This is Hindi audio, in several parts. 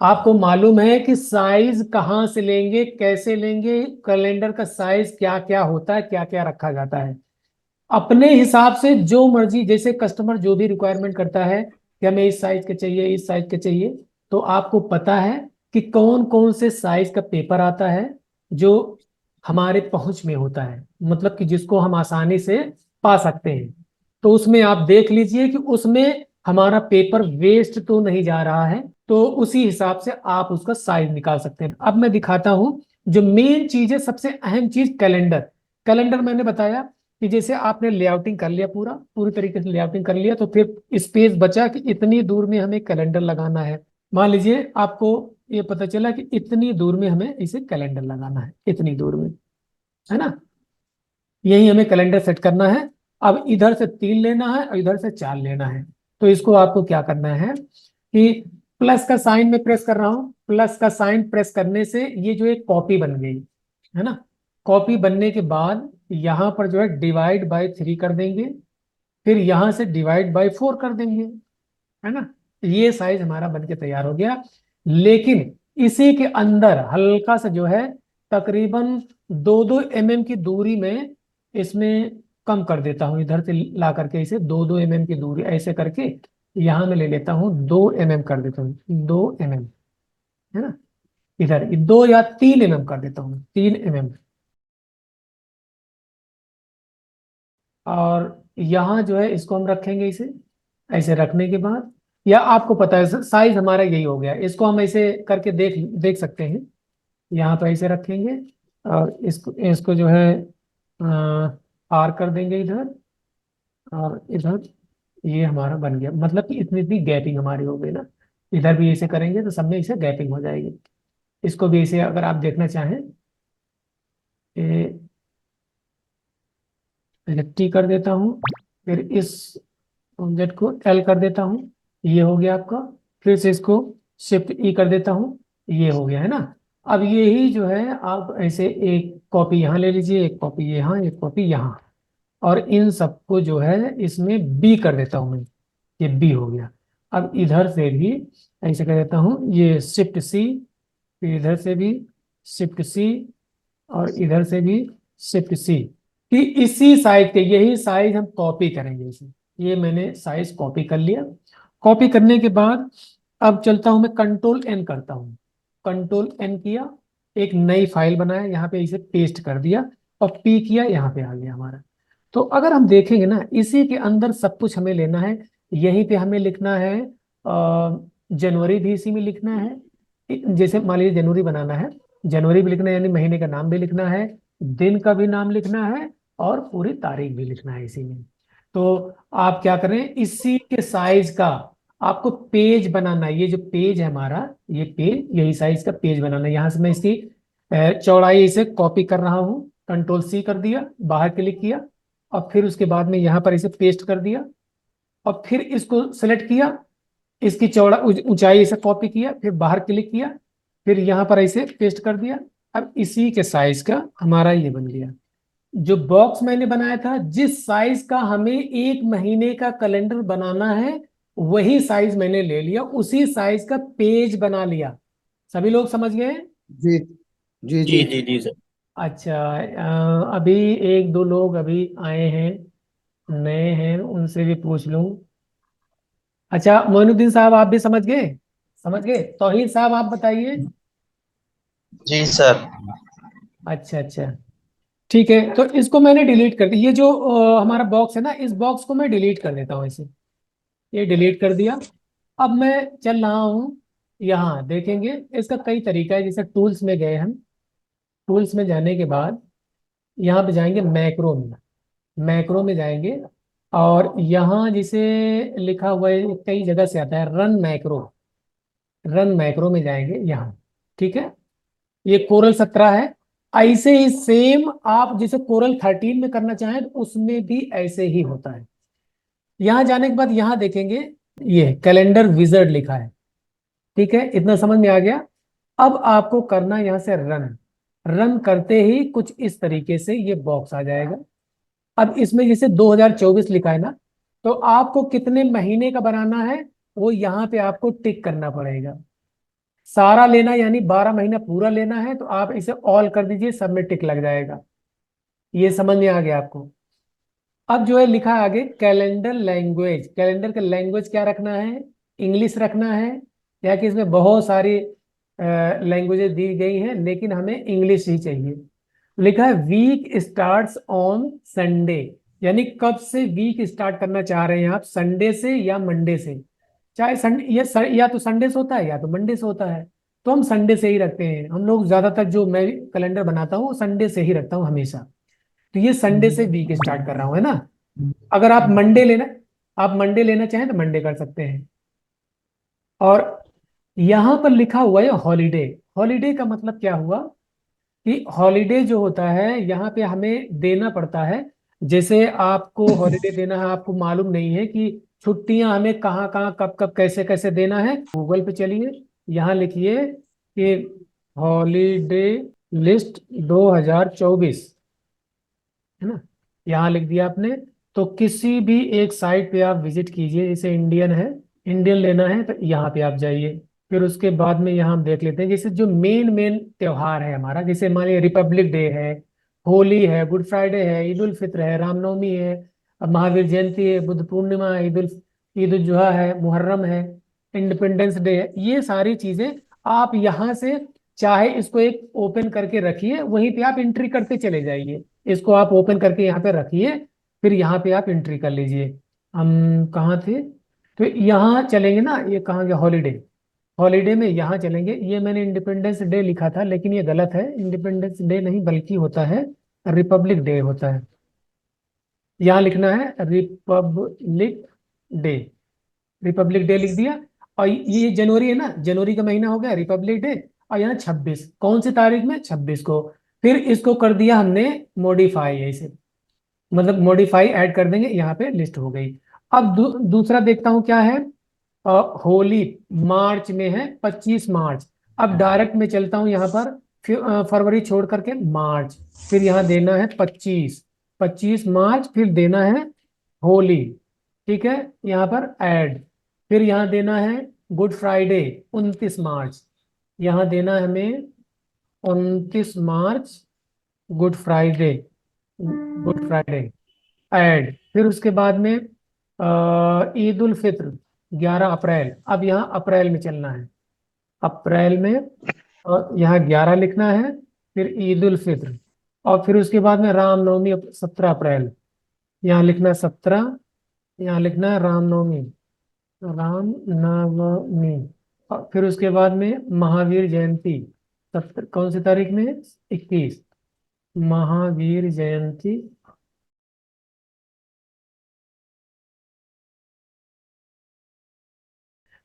आपको मालूम है कि साइज कहाँ से लेंगे, कैसे लेंगे, कैलेंडर का साइज क्या क्या होता है, क्या क्या रखा जाता है। अपने हिसाब से जो मर्जी, जैसे कस्टमर जो भी रिक्वायरमेंट करता है कि हमें इस साइज के चाहिए, इस साइज के चाहिए, तो आपको पता है कि कौन कौन से साइज का पेपर आता है जो हमारे पहुंच में होता है, मतलब कि जिसको हम आसानी से पा सकते हैं। तो उसमें आप देख लीजिए कि उसमें हमारा पेपर वेस्ट तो नहीं जा रहा है, तो उसी हिसाब से आप उसका साइज निकाल सकते हैं। अब मैं दिखाता हूं जो मेन चीज है, सबसे अहम चीज, कैलेंडर। कैलेंडर मैंने बताया कि जैसे आपने लेआउटिंग कर लिया, पूरी तरीके से लेआउटिंग कर लिया, तो फिर स्पेस बचा कि इतनी दूर में हमें कैलेंडर लगाना है। मान लीजिए आपको ये पता चला कि इतनी दूर में हमें इसे कैलेंडर लगाना है, इतनी दूर में, है ना। यही हमें कैलेंडर सेट करना है। अब इधर से 3 लेना है और इधर से 4 लेना है। तो इसको आपको क्या करना है कि प्लस का साइन में प्रेस कर रहा हूं, प्लस का साइन प्रेस करने से ये जो एक कॉपी बन गई, है ना। कॉपी बनने के बाद यहां पर जो है डिवाइड बाय 3 कर देंगे, फिर यहां से डिवाइड बाय 4 कर देंगे, है ना। ये साइज हमारा बन के तैयार हो गया। लेकिन इसी के अंदर हल्का सा जो है, तकरीबन 2-2 mm की दूरी में इसमें कम कर देता हूं, इधर से ला करके इसे 2-2 mm की दूरी ऐसे करके यहां में ले लेता हूं, 2 mm कर देता हूँ, 2 mm, है ना। इधर 2 या 3 mm कर देता हूँ, 3 mm। और यहाँ जो है इसको हम रखेंगे इसे, ऐसे रखने के बाद, या आपको पता है साइज हमारा यही हो गया, इसको हम ऐसे करके देख देख सकते हैं। यहाँ तो ऐसे रखेंगे और इसको इसको जो है आर कर देंगे इधर और इधर। ये हमारा बन गया, मतलब कि इतनी इतनी गैपिंग हमारी हो गई ना। इधर भी ऐसे करेंगे तो सब में इसे गैपिंग हो जाएगी। इसको भी ऐसे अगर आप देखना चाहें, टी कर देता हूँ, फिर इस ऑब्जेक्ट को एल कर देता हूँ, ये हो गया आपका। फिर से इसको शिफ्ट ई कर देता हूँ, ये हो गया, है ना। अब यही जो है आप ऐसे एक कॉपी यहाँ ले लीजिए, एक कॉपी यहाँ, एक कॉपी यहाँ, और इन सबको जो है इसमें बी कर देता हूँ मैं, ये बी हो गया। अब इधर से भी ऐसे कर देता हूँ, ये शिफ्ट सी, फिर इधर से भी शिफ्ट सी, और इधर से भी शिफ्ट सी, कि इसी साइज के, यही साइज हम कॉपी करेंगे इसे। ये मैंने साइज कॉपी कर लिया। कॉपी करने के बाद अब चलता हूं, मैं कंट्रोल एन करता हूं, कंट्रोल एन किया, एक नई फाइल बनाया, यहाँ पे इसे पेस्ट कर दिया, और पी किया, यहाँ पे आ गया हमारा। तो अगर हम देखेंगे ना, इसी के अंदर सब कुछ हमें लेना है। यहीं पे हमें लिखना है जनवरी भी इसी में लिखना है। जैसे मान लीजिए जनवरी बनाना है, जनवरी भी लिखना है, यानी महीने का नाम भी लिखना है, दिन का भी नाम लिखना है, और पूरी तारीख भी लिखना है इसी में। तो आप क्या करें, इसी के साइज का आपको पेज बनाना है। ये जो पेज है हमारा, ये पेज, यही साइज का पेज बनाना है। यहाँ से मैं इसकी चौड़ाई इसे कॉपी कर रहा हूँ, कंट्रोल सी कर दिया, बाहर क्लिक किया, और फिर उसके बाद में यहाँ पर इसे पेस्ट कर दिया, और फिर इसको सेलेक्ट किया, इसकी चौड़ा ऊंचाई इसे कॉपी किया, फिर बाहर क्लिक किया, फिर यहाँ पर इसे पेस्ट कर दिया। अब इसी के साइज का हमारा ये बन गया। जो बॉक्स मैंने बनाया था, जिस साइज का हमें 1 महीने का कैलेंडर बनाना है, वही साइज मैंने ले लिया, उसी साइज का पेज बना लिया। सभी लोग समझ गए? जी जी जी जी। जी जी सर। अच्छा, अभी 1-2 लोग अभी आए हैं, नए हैं, उनसे भी पूछ लूं। अच्छा मोइनुद्दीन साहब, आप भी समझ गए? समझ गए। तौहीद साहब आप बताइए। जी सर। अच्छा अच्छा, ठीक है, तो इसको मैंने डिलीट कर दिया। ये जो हमारा बॉक्स है ना, इस बॉक्स को मैं डिलीट कर देता हूँ इसे। ये डिलीट कर दिया। अब मैं चल रहा हूँ, यहाँ देखेंगे इसका कई तरीका है। जैसे टूल्स में गए हम, टूल्स में जाने के बाद यहाँ पे जाएंगे मैक्रो में, मैक्रो में जाएंगे, और यहाँ जिसे लिखा हुआ है, कई जगह से आता है रन मैक्रो, रन मैक्रो में जाएंगे यहाँ। ठीक है, ये कोरल 17 है। ऐसे ही सेम आप जिसे कोरल 13 में करना चाहें तो उसमें भी ऐसे ही होता है। यहाँ जाने के बाद यहाँ देखेंगे, ये कैलेंडर विजर्ड लिखा है। ठीक है, इतना समझ में आ गया। अब आपको करना यहाँ से रन, रन करते ही कुछ इस तरीके से ये बॉक्स आ जाएगा। अब इसमें जैसे 2024 लिखा है ना, तो आपको कितने महीने का बनाना है वो यहाँ पे आपको टिक करना पड़ेगा। सारा लेना यानी 12 महीना पूरा लेना है तो आप इसे ऑल कर दीजिए, सब में टिक लग जाएगा। ये समझ में आ गया आपको। अब जो है लिखा है आगे कैलेंडर लैंग्वेज। कैलेंडर का लैंग्वेज क्या रखना है? इंग्लिश रखना है, या कि इसमें बहुत सारी लैंग्वेजेस दी गई हैं लेकिन हमें इंग्लिश ही चाहिए। लिखा है वीक स्टार्ट्स ऑन संडे, यानी कब से वीक स्टार्ट करना चाह रहे हैं आप, संडे से या मंडे से। चाहे संडे या तो संडे से होता है या तो मंडे से होता है, तो हम संडे से ही रखते हैं। हम लोग ज्यादातर जो मैं कैलेंडर बनाता हूँ संडे से ही रखता हूँ हमेशा। तो ये संडे से वीक स्टार्ट कर रहा हूँ, है ना। अगर आप मंडे लेना चाहें तो मंडे कर सकते हैं। और यहां पर लिखा हुआ है हॉलीडे। हॉलीडे का मतलब क्या हुआ कि हॉलीडे जो होता है यहाँ पे हमें देना पड़ता है। जैसे आपको हॉलीडे देना है, आपको मालूम नहीं है कि छुट्टियां हमें कहाँ कहाँ कब कब कैसे कैसे देना है, गूगल पे चलिए, यहाँ लिखिए कि हॉलीडे लिस्ट 2024, है ना। यहाँ लिख दिया आपने। तो किसी भी एक साइट पे आप विजिट कीजिए, जैसे इंडियन है, इंडियन लेना है तो यहाँ पे आप जाइए। फिर उसके बाद में यहाँ हम देख लेते हैं जैसे जो मेन मेन त्योहार है हमारा, जैसे मान लिया रिपब्लिक डे है, होली है, गुड फ्राइडे है, ईद उल फित्र है, रामनवमी है, अब महावीर जयंती है, बुद्ध पूर्णिमा है, ईद उल जुहा है, मुहर्रम है, इंडिपेंडेंस डे है। ये सारी चीजें आप यहाँ से चाहे इसको एक ओपन करके रखिए, वहीं पे आप एंट्री करते चले जाइए। इसको आप ओपन करके यहाँ पे रखिए, फिर यहाँ पे आप एंट्री कर लीजिए। हम कहाँ थे? तो यहाँ चलेंगे ना, ये कहाँ गया, हॉलीडे। हॉलीडे में यहाँ चलेंगे। ये मैंने इंडिपेंडेंस डे लिखा था लेकिन ये गलत है, इंडिपेंडेंस डे नहीं बल्कि होता है रिपब्लिक डे होता है। यहाँ लिखना है रिपब्लिक डे। रिपब्लिक डे लिख दिया। और ये जनवरी है ना, जनवरी का महीना हो गया रिपब्लिक डे। और यहाँ 26, कौन सी तारीख में, 26 को। फिर इसको कर दिया हमने मॉडिफाई, ऐसे मतलब मॉडिफाई ऐड कर देंगे, यहाँ पे लिस्ट हो गई। अब दूसरा देखता हूँ क्या है। होली मार्च में है, 25 मार्च। अब डायरेक्ट में चलता हूँ यहाँ पर, फिर फरवरी छोड़ करके मार्च, फिर यहाँ देना है 25 मार्च, फिर देना है होली, ठीक है, यहाँ पर ऐड। फिर यहाँ देना है गुड फ्राइडे 29 मार्च, यहाँ देना है हमें 29 March, Good Friday, Good Friday add. फिर उसके बाद में ईद उल फित्र 11 अप्रैल। अब यहाँ अप्रैल में चलना है, अप्रैल में, और यहाँ 11 लिखना है, फिर ईद उल फित्र। और फिर उसके बाद में रामनवमी 17 अप्रैल, यहाँ लिखना है 17, यहाँ लिखना है रामनवमी, रामनवमी। और फिर उसके बाद में महावीर जयंती 17, कौन सी तारीख में है, 21, महावीर जयंती।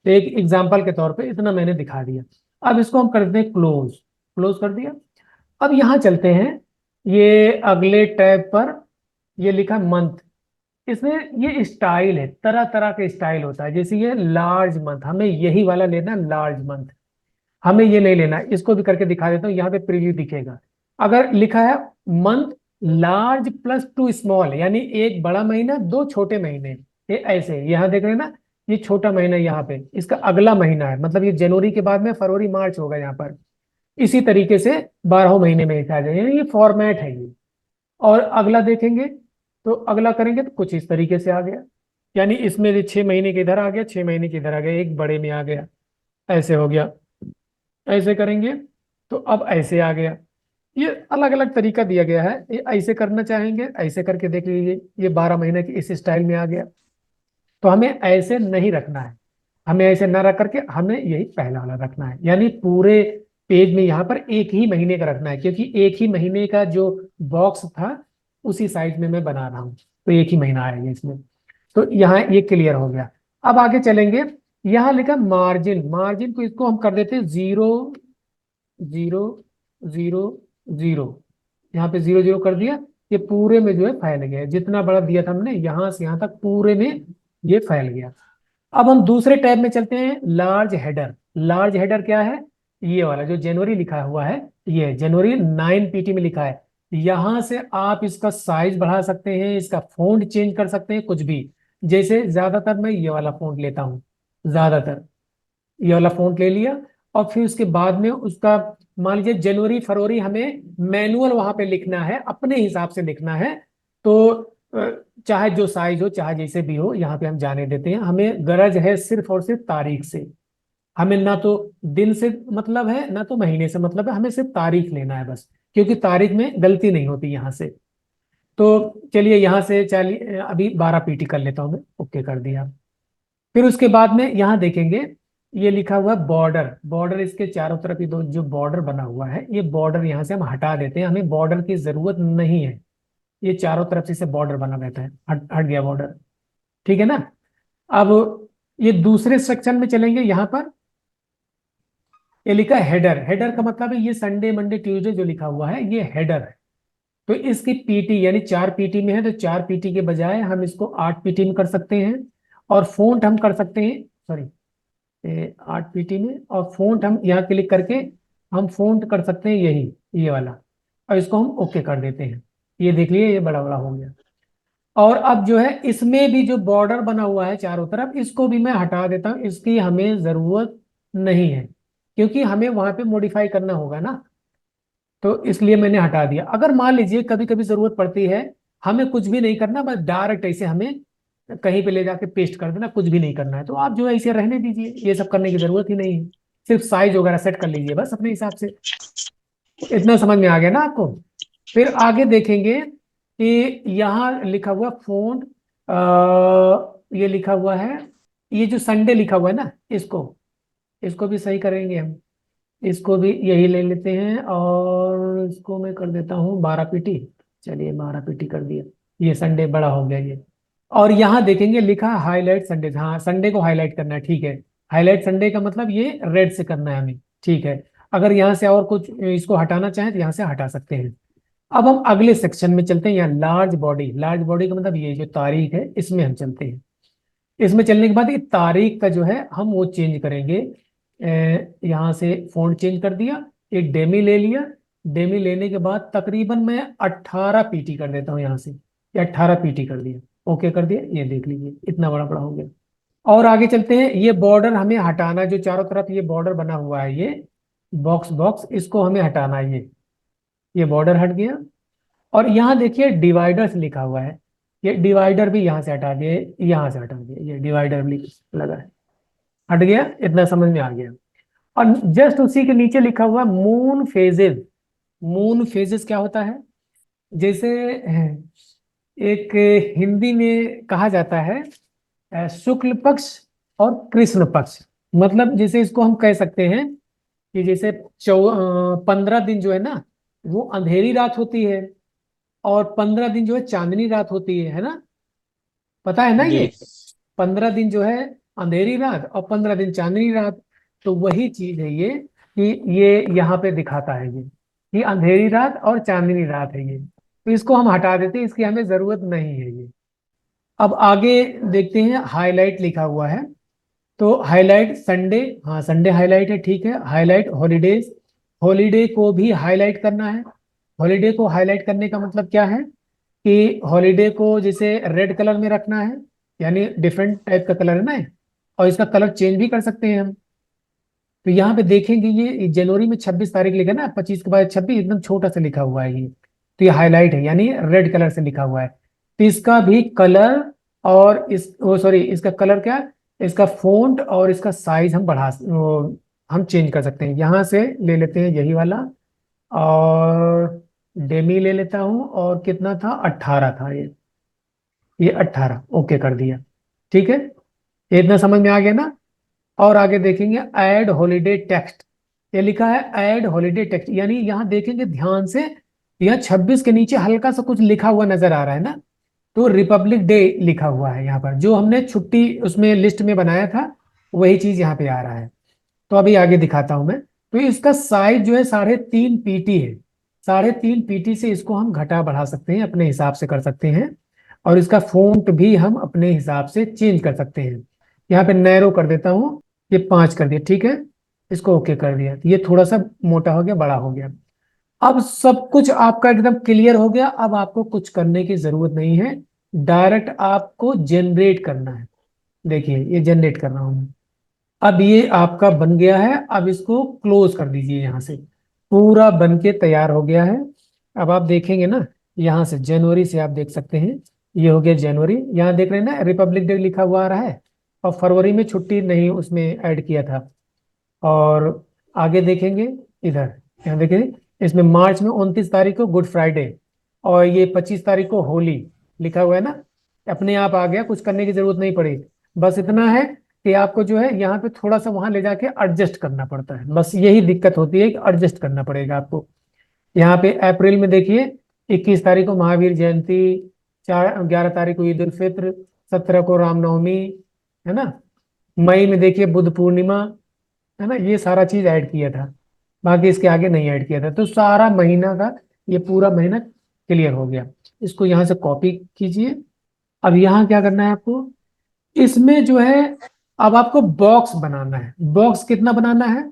तो एक एग्जाम्पल के तौर पे इतना मैंने दिखा दिया। अब इसको हम कर देते हैं क्लोज। क्लोज कर दिया। अब यहाँ चलते हैं, ये अगले टैब पर ये लिखा मंथ। इसमें ये स्टाइल है, तरह तरह के स्टाइल होता है। जैसे ये लार्ज मंथ, हमें यही वाला लेना, लार्ज मंथ। हमें ये नहीं लेना, इसको भी करके दिखा देता हूँ, यहाँ पे प्रीव्यू दिखेगा। अगर लिखा है month large plus two small, यानी एक बड़ा महीना दो छोटे महीने, ये ऐसे यहाँ देख रहे हैं ना, ये छोटा महीना यहाँ पे, इसका अगला महीना है, मतलब ये जनवरी के बाद में फरवरी मार्च होगा यहाँ पर। इसी तरीके से 12 महीने में आ जाए, यानी ये फॉर्मेट है ये। और अगला देखेंगे तो अगला करेंगे तो कुछ इस तरीके से आ गया, यानी इसमें से 6 महीने के इधर आ गया, 6 महीने के इधर आ गया, एक बड़े में आ गया, ऐसे हो गया। ऐसे करेंगे तो अब ऐसे आ गया। ये अलग अलग तरीका दिया गया है, ये ऐसे करना चाहेंगे ऐसे करके देख लीजिए, ये 12 महीने की इस स्टाइल में आ गया। तो हमें ऐसे नहीं रखना है, हमें ऐसे ना रख करके हमें यही पहला वाला रखना है, यानी पूरे पेज में यहाँ पर एक ही महीने का रखना है, क्योंकि एक ही महीने का जो बॉक्स था उसी साइज में मैं बना रहा हूँ, तो एक ही महीना आएगा इसमें। तो यहाँ ये क्लियर हो गया। अब आगे चलेंगे, यहाँ लिखा मार्जिन। मार्जिन को इसको हम कर देते हैं 0 0 0 0। यहाँ पे 0 0 कर दिया, ये पूरे में जो है फैल गया, जितना बड़ा दिया था हमने यहाँ से यहाँ तक पूरे में ये फैल गया। अब हम दूसरे टैब में चलते हैं, लार्ज हेडर। लार्ज हेडर क्या है? ये वाला जो जनवरी लिखा हुआ है, ये जनवरी 9 PT में लिखा है। यहां से आप इसका साइज बढ़ा सकते हैं, इसका फॉन्ट चेंज कर सकते हैं, कुछ भी। जैसे ज्यादातर मैं ये वाला फॉन्ट लेता हूँ, ज्यादातर ये वाला फॉन्ट ले लिया। और फिर उसके बाद में उसका मान लीजिए जनवरी फरवरी हमें मैनुअल वहां पे लिखना है, अपने हिसाब से लिखना है। तो चाहे जो साइज हो चाहे जैसे भी हो, यहाँ पे हम जाने देते हैं। हमें गरज है सिर्फ और सिर्फ तारीख से। हमें ना तो दिन से मतलब है ना तो महीने से मतलब है, हमें सिर्फ तारीख लेना है बस, क्योंकि तारीख में गलती नहीं होती यहाँ से। तो चलिए यहाँ से चलिए अभी 12 पीटी कर लेता हूँ मैं, ओके कर दिया। फिर उसके बाद में यहाँ देखेंगे ये लिखा हुआ है बॉर्डर। बॉर्डर इसके चारों तरफ ये दो जो बॉर्डर बना हुआ है, ये बॉर्डर यहाँ से हम हटा देते हैं, हमें बॉर्डर की जरूरत नहीं है। ये चारों तरफ से इसे बॉर्डर बना रहता है, हट हट गया बॉर्डर। ठीक है ना। अब ये दूसरे सेक्शन में चलेंगे। यहाँ पर ये लिखा है हेडर। हेडर का मतलब है ये संडे मंडे ट्यूसडे जो लिखा हुआ है ये हेडर है। तो इसकी पीटी यानी 4 पीटी में है, तो 4 पीटी के बजाय हम इसको 8 पीटी में कर सकते हैं। और फोंट हम कर सकते हैं, सॉरी 8 पीटी में, और फोंट हम यहाँ क्लिक करके हम फोंट कर सकते हैं यही, ये वाला। और इसको हम ओके कर देते हैं। ये देख लिए ये बड़ा बड़ा हो गया। और अब जो है इसमें भी जो बॉर्डर बना हुआ है चारों तरफ, इसको भी मैं हटा देता हूँ, इसकी हमें जरूरत नहीं है, क्योंकि हमें वहां पे मॉडिफाई करना होगा ना। तो इसलिए मैंने हटा दिया। अगर मान लीजिए कभी कभी जरूरत पड़ती है, हमें कुछ भी नहीं करना, बस डायरेक्ट ऐसे हमें कहीं पे ले जाके पेस्ट कर देना, कुछ भी नहीं करना है, तो आप जो है इसे रहने दीजिए, ये सब करने की जरूरत ही नहीं है। सिर्फ साइज वगैरह सेट कर लीजिए बस अपने हिसाब से। इतना समझ में आ गया ना आपको। फिर आगे देखेंगे कि यहाँ लिखा हुआ फोंट, ये लिखा हुआ है, ये जो संडे लिखा हुआ है ना, इसको इसको भी सही करेंगे हम। इसको भी यही ले लेते हैं और इसको मैं कर देता हूँ 12 पीटी। चलिए 12 पीटी कर दिया। ये संडे बड़ा हो गया ये। और यहाँ देखेंगे लिखा है हाईलाइट संडे। हाँ संडे को हाईलाइट करना है, ठीक है। हाईलाइट संडे का मतलब ये रेड से करना है हमें, ठीक है। अगर यहाँ से और कुछ इसको हटाना चाहें तो यहाँ से हटा सकते हैं। अब हम अगले सेक्शन में चलते हैं। यहाँ लार्ज बॉडी। लार्ज बॉडी का मतलब ये जो तारीख है इसमें हम चलते हैं। इसमें चलने के बाद ये तारीख का जो है हम वो चेंज करेंगे। यहाँ से फॉन्ट चेंज कर दिया, एक डेमी ले लिया। डेमी लेने के बाद तकरीबन मैं 18 पीटी कर देता हूँ यहाँ से। ये 18 पीटी कर दिया, ओके कर दिया। ये देख लीजिए इतना बड़ा बड़ा हो गया। और आगे चलते हैं। ये बॉर्डर हमें हटाना, जो चारों तरफ ये बॉर्डर बना हुआ है, ये बॉक्स बॉक्स, इसको हमें हटाना है। ये बॉर्डर हट गया। और यहाँ देखिए डिवाइडर्स लिखा हुआ है, ये डिवाइडर भी यहाँ से हटा दिए, यहाँ से हटा दिए, ये डिवाइडर भी लगा है, हट गया। इतना समझ में आ गया। और जस्ट उसी के नीचे लिखा हुआ मून फेजेस। मून फेजेस क्या होता है? जैसे एक हिंदी में कहा जाता है शुक्ल पक्ष और कृष्ण पक्ष। मतलब जैसे इसको हम कह सकते हैं कि जैसे 15 दिन जो है ना वो अंधेरी रात होती है, और 15 दिन जो है चांदनी रात होती है ना। पता है ना ये? जी 15 दिन जो है अंधेरी रात और 15 दिन चांदनी रात। तो वही चीज है ये, कि ये यहाँ पे दिखाता है ये अंधेरी रात और चांदनी रात है ये। तो इसको हम हटा देते हैं, इसकी हमें जरूरत नहीं है ये। अब आगे देखते हैं। हाईलाइट लिखा हुआ है, तो हाईलाइट संडे, हाँ संडे हाईलाइट है, ठीक है। हाईलाइट हॉलीडेज, हॉलीडे को भी हाईलाइट करना है। हॉलीडे को हाईलाइट करने का मतलब क्या है कि हॉलीडे को जैसे रेड कलर में रखना है, यानी डिफरेंट टाइप का कलर है ना, और इसका कलर चेंज भी कर सकते हैं हम। तो यहाँ पे देखेंगे ये जनवरी में 26 तारीख लिखा है ना, 25 के बाद 26 एकदम छोटा सा लिखा हुआ है ये। तो ये हाईलाइट है, यानी रेड कलर से लिखा हुआ है। तो इसका भी कलर और इस वो सॉरी इसका कलर क्या, इसका फॉन्ट और इसका साइज हम हम चेंज कर सकते हैं। यहाँ से ले लेते हैं यही वाला, और डेमी ले लेता हूँ। और कितना था? 18 था ये 18, ओके कर दिया। ठीक है, ये इतना समझ में आ गया ना। और आगे देखेंगे ऐड हॉलीडे टेक्स्ट। ये लिखा है ऐड हॉलीडे टेक्स्ट, यानी यहाँ देखेंगे ध्यान से, यहाँ 26 के नीचे हल्का सा कुछ लिखा हुआ नजर आ रहा है ना, तो रिपब्लिक डे लिखा हुआ है यहाँ पर। जो हमने छुट्टी उसमें लिस्ट में बनाया था वही चीज यहाँ पे आ रहा है। तो अभी आगे दिखाता हूं मैं। तो इसका साइज जो है 3.5 पीटी है। 3.5 पीटी से इसको हम घटा बढ़ा सकते हैं, अपने हिसाब से कर सकते हैं। और इसका फॉन्ट भी हम अपने हिसाब से चेंज कर सकते हैं। यहाँ पे नैरो कर देता हूँ, ये 5 कर दिया, ठीक है। इसको ओके कर दिया, ये थोड़ा सा मोटा हो गया, बड़ा हो गया। अब सब कुछ आपका एकदम क्लियर हो गया। अब आपको कुछ करने की जरूरत नहीं है, डायरेक्ट आपको जनरेट करना है। देखिए ये जनरेट कर रहा हूं मैं। अब ये आपका बन गया है। अब इसको क्लोज कर दीजिए, यहाँ से पूरा बन के तैयार हो गया है। अब आप देखेंगे ना, यहाँ से जनवरी से आप देख सकते हैं, ये हो गया जनवरी। यहाँ देख रहे हैं ना, रिपब्लिक डे लिखा हुआ आ रहा है, और फरवरी में छुट्टी नहीं उसमें ऐड किया था। और आगे देखेंगे इधर, यहाँ देखेंगे, इसमें मार्च में 29 तारीख को गुड फ्राइडे, और ये 25 तारीख को होली लिखा हुआ है ना। अपने आप आ गया, कुछ करने की जरूरत नहीं पड़ी। बस इतना है कि आपको जो है यहाँ पे थोड़ा सा वहां ले जाके एडजस्ट करना पड़ता है, बस यही दिक्कत होती है कि एडजस्ट करना पड़ेगा आपको। यहाँ पे अप्रैल में देखिए, 21 तारीख को महावीर जयंती, 11 तारीख को ईद उल फित्र, 17 को रामनवमी, है ना। मई में देखिए बुद्ध पूर्णिमा, है ना, ये सारा चीज ऐड किया था। बाकी इसके आगे नहीं ऐड किया था, तो सारा महीना का ये पूरा महीना क्लियर हो गया। इसको यहाँ से कॉपी कीजिए। अब यहाँ क्या करना है आपको, इसमें जो है अब आपको बॉक्स बनाना है। बॉक्स कितना बनाना है,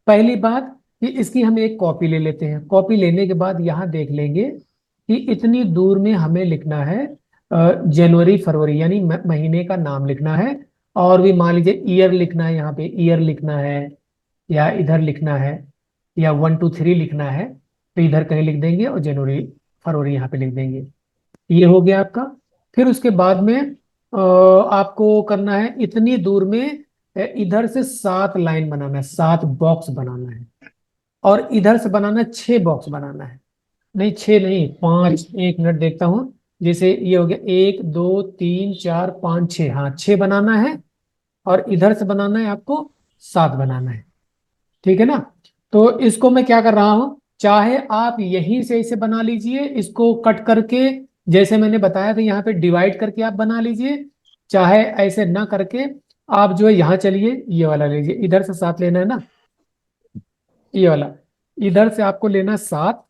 पहली बात कि इसकी हम एक कॉपी ले लेते हैं। कॉपी लेने के बाद यहाँ देख लेंगे कि इतनी दूर में हमें लिखना है जनवरी फरवरी, यानी महीने का नाम लिखना है। और भी मान लीजिए ईयर लिखना है, यहाँ पे ईयर लिखना है, या इधर लिखना है, या 1 2 3 लिखना है, तो इधर कहीं लिख देंगे, और जनवरी फरवरी यहाँ पे लिख देंगे। ये हो गया आपका। फिर उसके बाद में आपको करना है इतनी दूर में इधर से 7 लाइन बनाना है, 7 बॉक्स बनाना है। और इधर से बनाना है 6 बॉक्स बनाना है। नहीं 6 नहीं, 5, 1 मिनट देखता हूँ। जैसे ये हो गया 1 2 3 4 5 6, हाँ 6 बनाना है। और इधर से बनाना है आपको 7 बनाना है, ठीक है ना। तो इसको मैं क्या कर रहा हूं, चाहे आप यहीं से इसे बना लीजिए, इसको कट करके, जैसे मैंने बताया था यहाँ पे डिवाइड करके आप बना लीजिए। चाहे ऐसे ना करके आप जो है यहाँ चलिए, ये वाला लीजिए, इधर से 7 लेना है ना, ये वाला। इधर से आपको लेना 7,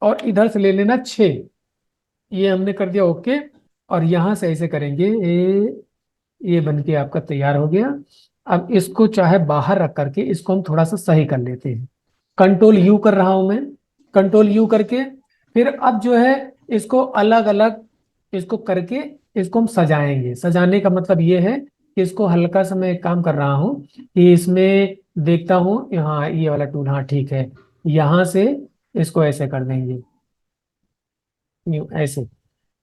और इधर से ले लेना 6। ये हमने कर दिया ओके। और यहाँ से ऐसे करेंगे, ये बन के आपका तैयार हो गया। अब इसको चाहे बाहर रख करके इसको हम थोड़ा सा सही कर लेते हैं। कंट्रोल यू कर रहा हूं मैं, कंट्रोल यू करके फिर अब जो है इसको अलग अलग इसको करके इसको हम सजाएंगे। सजाने का मतलब ये है कि इसको हल्का सा मैं एक काम कर रहा हूँ कि इसमें देखता हूँ, हाँ ये वाला टूल, हाँ ठीक है। यहाँ से इसको ऐसे कर देंगे, यूं ऐसे।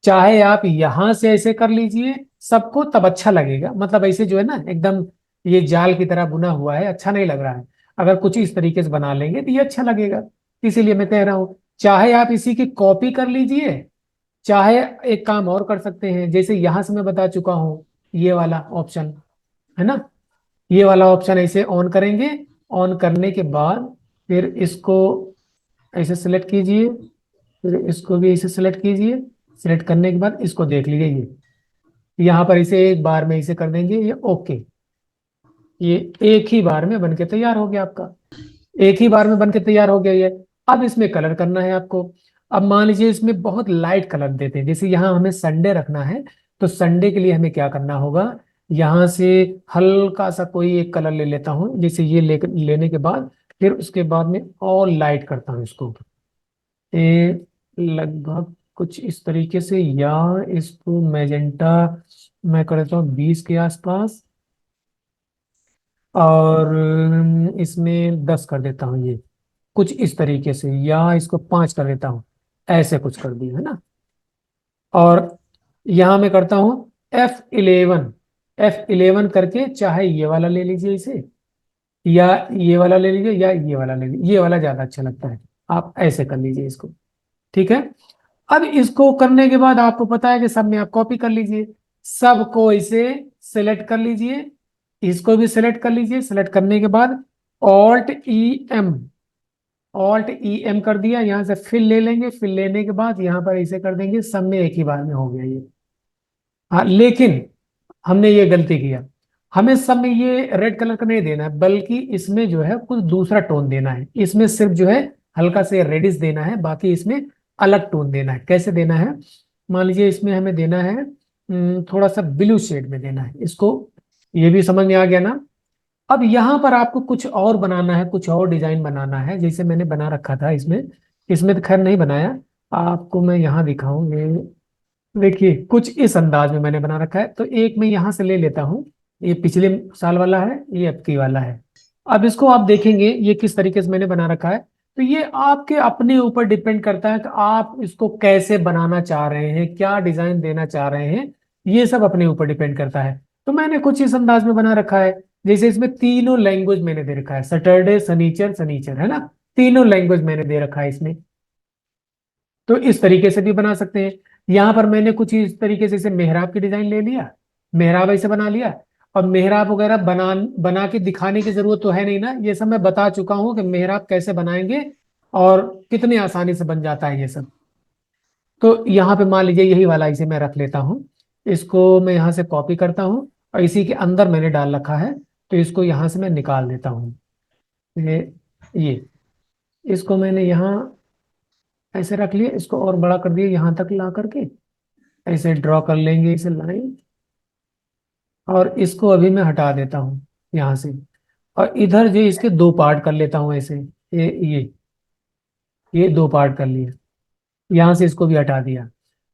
चाहे आप यहां से ऐसे कर लीजिए सबको, तब अच्छा लगेगा। मतलब ऐसे जो है ना एकदम ये जाल की तरह बुना हुआ है, अच्छा नहीं लग रहा है। अगर कुछ इस तरीके से बना लेंगे तो ये अच्छा लगेगा। इसीलिए मैं कह रहा हूं, चाहे आप इसी की कॉपी कर लीजिए, चाहे एक काम और कर सकते हैं, जैसे यहां से मैं बता चुका हूं, ये वाला ऑप्शन है ना, ये वाला ऑप्शन ऐसे ऑन करेंगे। ऑन करने के बाद फिर इसको ऐसे सिलेक्ट कीजिए, फिर इसको भी ऐसे सिलेक्ट कीजिए। सिलेक्ट करने के बाद इसको देख लीजिए, ये यहाँ पर इसे एक बार में इसे कर देंगे, ये ओके। ये एक ही बार में बनके तैयार हो गया आपका, एक ही बार में बनके तैयार हो गया ये। अब इसमें कलर करना है आपको। अब मान लीजिए इसमें बहुत लाइट कलर देते हैं, जैसे यहाँ हमें संडे रखना है, तो संडे के लिए हमें क्या करना होगा, यहाँ से हल्का सा कोई एक कलर ले लेता हूँ, जैसे ये लेने के बाद फिर उसके बाद में और लाइट करता हूँ इसको, ये लगभग कुछ इस तरीके से, या इसको मैजेंटा मैं कर देता हूँ 20 के आसपास। और इसमें 10 कर देता हूँ, ये कुछ इस तरीके से, या इसको 5 कर देता हूँ, ऐसे कुछ कर दिया है ना। और यहाँ मैं करता हूँ F11, F11 करके, चाहे ये वाला ले लीजिए इसे, या ये वाला ले लीजिए, या ये वाला ले लीजिए, ये वाला ज्यादा अच्छा लगता है, आप ऐसे कर लीजिए इसको, ठीक है। अब इसको करने के बाद आपको पता है कि सब में आप कॉपी कर लीजिए, सबको इसे सेलेक्ट कर लीजिए, इसको भी सेलेक्ट कर लीजिए। सेलेक्ट करने के बाद alt E M, alt E M कर दिया, यहां से फिल ले लेंगे। फिल लेने के बाद यहाँ पर इसे कर देंगे, सब में एक ही बार में हो गया ये। हाँ लेकिन हमने ये गलती किया, हमें सब में ये रेड कलर का नहीं देना है, बल्कि इसमें जो है कुछ दूसरा टोन देना है। इसमें सिर्फ जो है हल्का से रेडिश देना है, बाकी इसमें अलग टोन देना है। कैसे देना है, मान लीजिए इसमें हमें देना है थोड़ा सा ब्लू शेड में देना है इसको। ये भी समझ में आ गया ना। अब यहाँ पर आपको कुछ और बनाना है, कुछ और डिजाइन बनाना है, जैसे मैंने बना रखा था इसमें। इसमें तो खैर नहीं बनाया, आपको मैं यहाँ दिखाऊं। ये देखिए कुछ इस अंदाज में मैंने बना रखा है, तो एक मैं यहाँ से ले लेता हूँ, ये पिछले साल वाला है, ये अब की वाला है। अब इसको आप देखेंगे ये किस तरीके से मैंने बना रखा है। तो ये आपके अपने ऊपर डिपेंड करता है कि आप इसको कैसे बनाना चाह रहे हैं, क्या डिजाइन देना चाह रहे हैं, ये सब अपने ऊपर डिपेंड करता है। तो मैंने कुछ इस अंदाज में बना रखा है। जैसे इसमें तीनों लैंग्वेज मैंने दे रखा है, सैटरडे शनिचर शनिचर, है ना। तीनों लैंग्वेज मैंने दे रखा है इसमें। तो इस तरीके से भी बना सकते हैं। यहाँ पर मैंने कुछ इस तरीके से इसे मेहराब की डिजाइन ले लिया, मेहराब ऐसे बना लिया। और मेहराब वगैरह बना बना के दिखाने की जरूरत तो है नहीं ना, ये सब मैं बता चुका हूँ कि मेहराब कैसे बनाएंगे और कितनी आसानी से बन जाता है ये सब। तो यहाँ पे मान लीजिए यही वाला इसे मैं रख लेता हूँ। इसको मैं यहाँ से कॉपी करता हूँ और इसी के अंदर मैंने डाल रखा है। तो इसको यहाँ से मैं निकाल देता हूँ। ये इसको मैंने यहाँ ऐसे रख लिया, इसको और बड़ा कर दिया यहाँ तक ला करके। ऐसे ड्रॉ कर लेंगे इसे लाइन, और इसको अभी मैं हटा देता हूँ यहाँ से। और इधर जो इसके दो पार्ट कर लेता हूँ ऐसे, ये दो पार्ट कर लिए। यहाँ से इसको भी हटा दिया।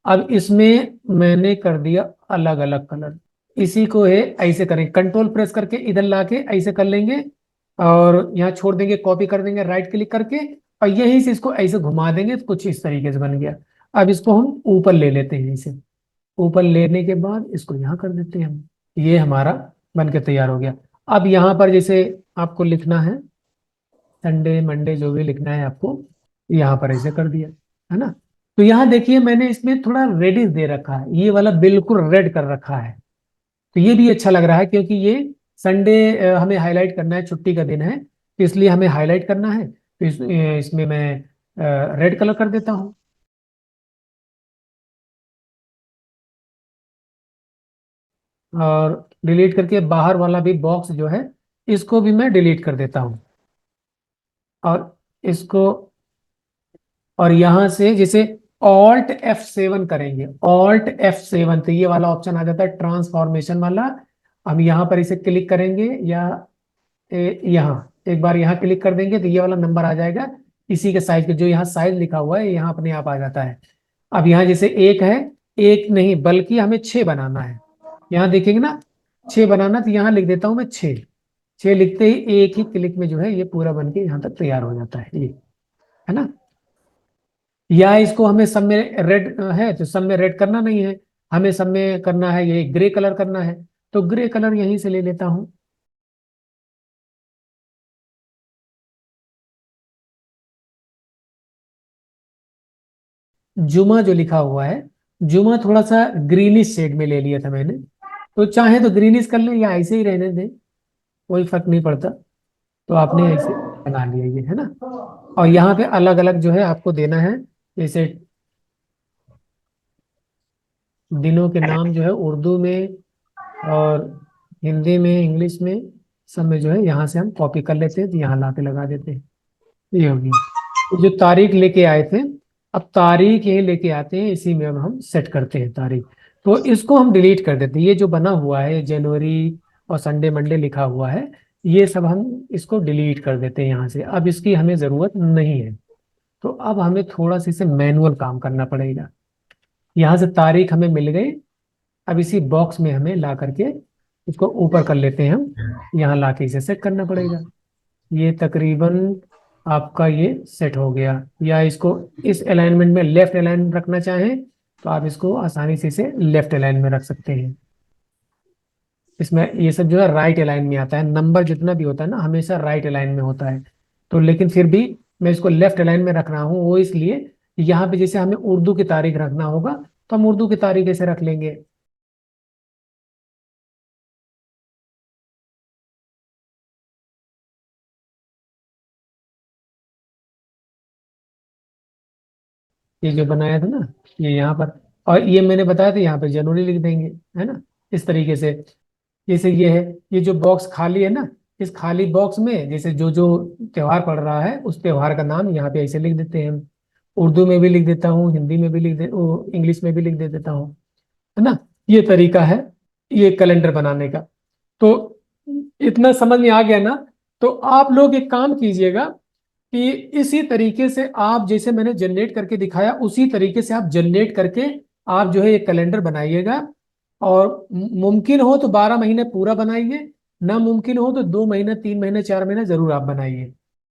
अब इसमें मैंने कर दिया अलग अलग कलर। इसी को है ऐसे करें, कंट्रोल प्रेस करके इधर लाके ऐसे कर लेंगे, और यहाँ छोड़ देंगे, कॉपी कर देंगे राइट क्लिक करके, और यहीं से इसको ऐसे घुमा देंगे तो कुछ इस तरीके से बन गया। अब इसको हम ऊपर ले लेते हैं इसे। ऊपर लेने के बाद इसको यहाँ कर देते हैं हम। ये हमारा बन के तैयार हो गया। अब यहाँ पर जैसे आपको लिखना है संडे मंडे जो भी लिखना है आपको, यहाँ पर ऐसे कर दिया, है ना। तो यहाँ देखिए मैंने इसमें थोड़ा रेडिश दे रखा है, ये वाला बिल्कुल रेड कर रखा है। तो ये भी अच्छा लग रहा है क्योंकि ये संडे हमें हाईलाइट करना है, छुट्टी का दिन है, तो इसलिए हमें हाईलाइट करना है। तो इसमें मैं रेड कलर कर देता हूँ। और डिलीट करके बाहर वाला भी बॉक्स जो है इसको भी मैं डिलीट कर देता हूँ। और इसको, और यहां से जैसे ऑल्ट F7 करेंगे, ऑल्ट F7, तो ये वाला ऑप्शन आ जाता है ट्रांसफॉर्मेशन वाला। हम यहाँ पर इसे क्लिक करेंगे, या यहाँ एक बार यहाँ क्लिक कर देंगे तो ये वाला नंबर आ जाएगा इसी के साइज के, जो यहाँ साइज लिखा हुआ है यहाँ अपने आप आ जाता है। अब यहाँ जैसे एक है, एक नहीं बल्कि हमें 6 बनाना है। यहाँ देखेंगे ना, 6 बनाना, तो यहाँ लिख देता हूँ मैं 6। 6 लिखते ही एक ही क्लिक में जो है ये पूरा बन के यहाँ तक तैयार हो जाता है, ये है ना। या इसको हमें सब में रेड है तो सब में रेड करना नहीं है, हमें सब में करना है ये ग्रे कलर करना है, तो ग्रे कलर यहीं से ले लेता हूं। जुमा जो लिखा हुआ है, जुमा थोड़ा सा ग्रीनिश शेड में ले लिया था मैंने। तो चाहे तो ग्रीनिश कर ले या ऐसे ही रहने दें, कोई फर्क नहीं पड़ता। तो आपने ऐसे बना लिया ये, है ना। और यहाँ पे अलग अलग जो है आपको देना है, जैसे दिनों के नाम जो है उर्दू में और हिंदी में इंग्लिश में सब में जो है यहाँ से हम कॉपी कर लेते हैं, तो यहाँ ला के लगा देते हैं। ये हो गया। तो जो तारीख लेके आए थे, अब तारीख ये लेके आते हैं, इसी में अब हम सेट करते हैं तारीख। तो इसको हम डिलीट कर देते हैं, ये जो बना हुआ है जनवरी और संडे मंडे लिखा हुआ है, ये सब हम इसको डिलीट कर देते हैं यहाँ से, अब इसकी हमें ज़रूरत नहीं है। तो अब हमें थोड़ा सा इसे मैनुअल काम करना पड़ेगा। यहाँ से तारीख हमें मिल गई, अब इसी बॉक्स में हमें ला करके इसको ऊपर कर लेते हैं हम, यहाँ ला के इसे सेट करना पड़ेगा। ये तकरीबन आपका ये सेट हो गया। या इसको इस अलाइनमेंट में लेफ्ट अलाइन रखना चाहें तो आप इसको आसानी से इसे लेफ्ट अलाइन में रख सकते हैं। इसमें ये सब जो है राइट अलाइन में आता है, नंबर जितना भी होता है ना हमेशा राइट अलाइन में होता है। तो लेकिन फिर भी मैं इसको लेफ्ट अलाइन में रख रहा हूँ, वो इसलिए यहाँ पे जैसे हमें उर्दू की तारीख रखना होगा तो हम उर्दू की तारीख ऐसे रख लेंगे। ये जो बनाया था ना, ये यहाँ पर, और ये मैंने बताया था यहाँ पे जनवरी लिख देंगे, है ना, इस तरीके से। जैसे ये है, ये जो बॉक्स खाली है ना, इस खाली बॉक्स में जैसे जो जो त्योहार पड़ रहा है उस त्योहार का नाम यहाँ पे ऐसे लिख देते हैं हम। उर्दू में भी लिख देता हूँ, हिंदी में भी इंग्लिश में भी लिख दे देता हूँ, है ना। ये तरीका है ये कैलेंडर बनाने का। तो इतना समझ में आ गया ना। तो आप लोग एक काम कीजिएगा कि इसी तरीके से आप जैसे मैंने जनरेट करके दिखाया उसी तरीके से आप जनरेट करके आप जो है ये कैलेंडर बनाइएगा। और मुमकिन हो तो 12 महीने पूरा बनाइए, ना मुमकिन हो तो 2 महीने 3 महीने 4 महीने जरूर आप बनाइए।